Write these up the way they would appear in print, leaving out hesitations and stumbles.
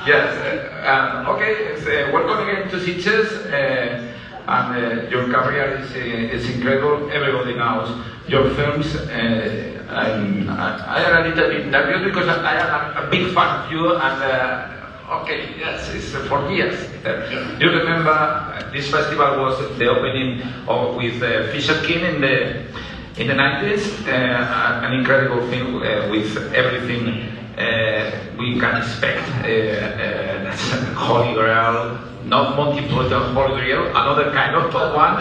Yes. Okay. Welcome again to Sitges. And your career is incredible. Everybody knows your films. And I am a little bit nervous because I am a big fan of you. And okay, yes, it's for years. You remember this festival was the opening with Fisher King in the 90s. An incredible film with everything we can expect. That's Holy Grail. Not Monty Python, Holy Grail, another kind of one,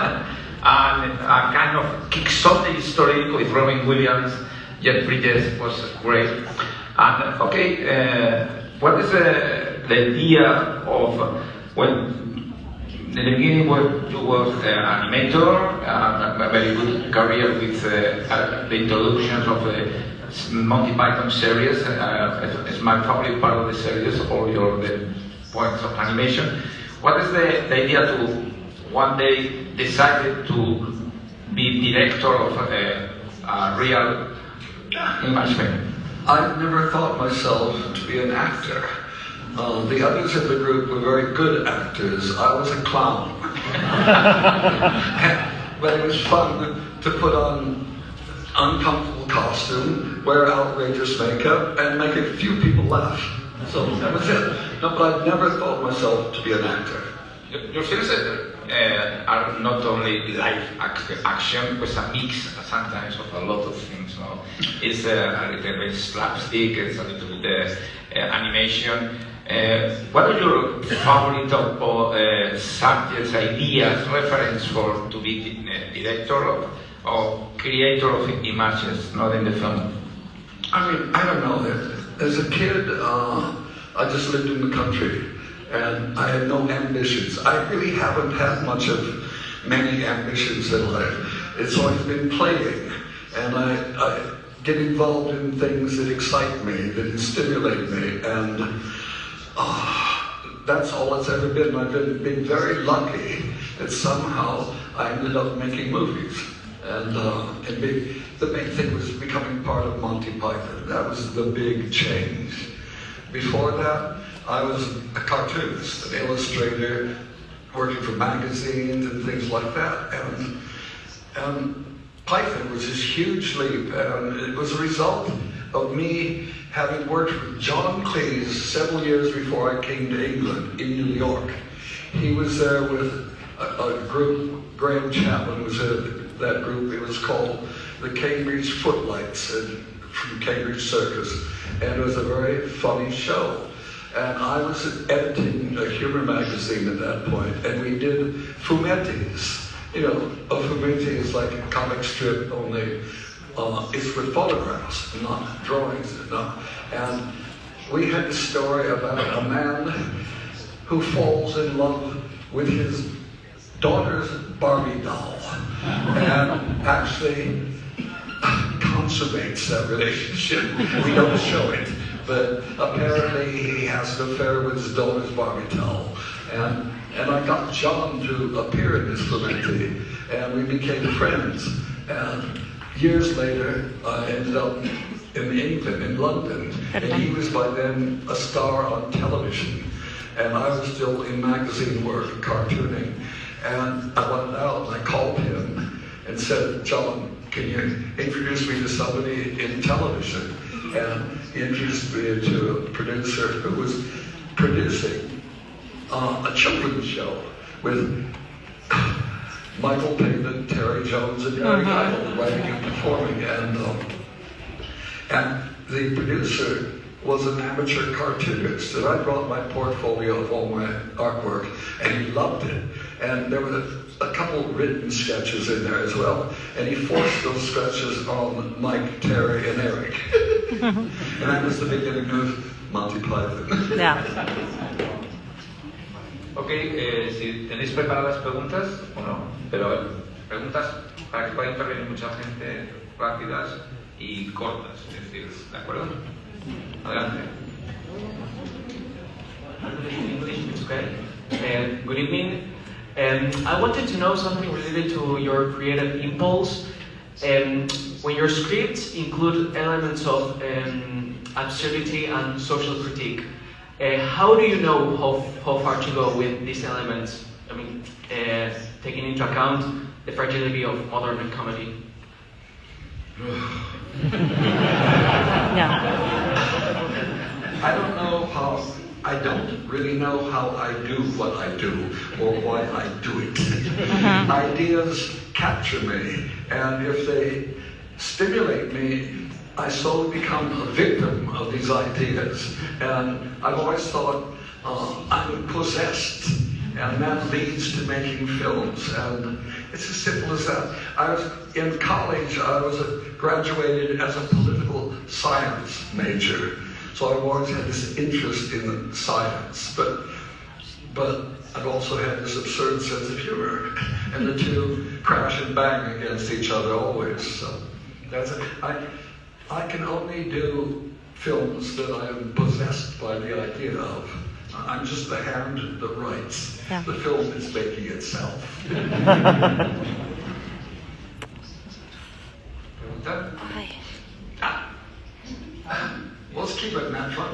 and a kind of kick-starting story with Robin Williams, Jeff Bridges was great. And what is the idea of when in the beginning you were an animator, a very good career with the introductions of the Monty Python series. It's my favorite part of the series, all the points of animation. What is the idea to one day decide to be director of a real image film? I've never thought myself to be an actor. The others in the group were very good actors. I was a clown. But it was fun to put on uncomfortable costume, wear outrageous makeup, and make a few people laugh. So that was it. No, but I've never thought myself to be an actor. Your films are not only live action, but a mix sometimes of a lot of things. No? It's a little bit slapstick, it's a little bit animation. What are your favorite subjects, ideas, reference for to be director or creator of images, not in the film? I mean, I don't know. As a kid, I just lived in the country, and I had no ambitions. I really haven't had much of many ambitions in life. It's always been playing, and I get involved in things that excite me, that stimulate me, and that's all it's ever been. I've been very lucky that somehow I ended up making movies. And the main thing was becoming part of Monty Python. That was the big change. Before that, I was a cartoonist, an illustrator, working for magazines and things like that. And Python was this huge leap, and it was a result of me having worked with John Cleese several years before I came to England, in New York. He was there with a group, Graham Chapman was that group. It was called the Cambridge Footlights from Cambridge Circus, and it was a very funny show. And I was editing a humor magazine at that point, and we did fumettis. You know, a fumetti is like a comic strip, only it's with photographs, not drawings. And we had a story about a man who falls in love with his daughter's Barbie doll, and actually consummates that relationship. We don't show it, but apparently he has an affair with his daughter's Barbie doll. And I got John to appear in this fumetti, and we became friends. And years later, I ended up in England, in London, and he was by then a star on television, and I was still in magazine work, cartooning. And I went out and I called him and said, John, can you introduce me to somebody in television? And he introduced me to a producer who was producing a children's show with Michael Palin, Terry Jones, and Eric Idle writing and performing. And the producer was an amateur cartoonist, and I brought my portfolio of all my artwork, and he loved it. And there were a couple written sketches in there as well, and he forced those sketches on Mike, Terry, and Eric. And that was the beginning of Monty Python. Yeah. Ok, si tenéis preparadas preguntas o no, pero preguntas para que pueda intervenir mucha gente, rápidas y cortas, es decir, ¿de acuerdo? Adelante. Good evening. I wanted to know something related to your creative impulse. When your scripts include elements of absurdity and social critique. How do you know how far to go with these elements? I mean, taking into account the fragility of modern comedy. I don't really know how I do what I do or why I do it. Ideas capture me, and if they stimulate me, I slowly become a victim of these ideas. And I've always thought I'm possessed, and that leads to making films. And it's as simple as that. I was in college. I was graduated as a political science major. So I've always had this interest in science, but I've also had this absurd sense of humor, and the two crash and bang against each other always. So that's it. I can only do films that I am possessed by the idea of. I'm just the hand that writes. Yeah. The film is making itself. Hi. Let's keep it in that front.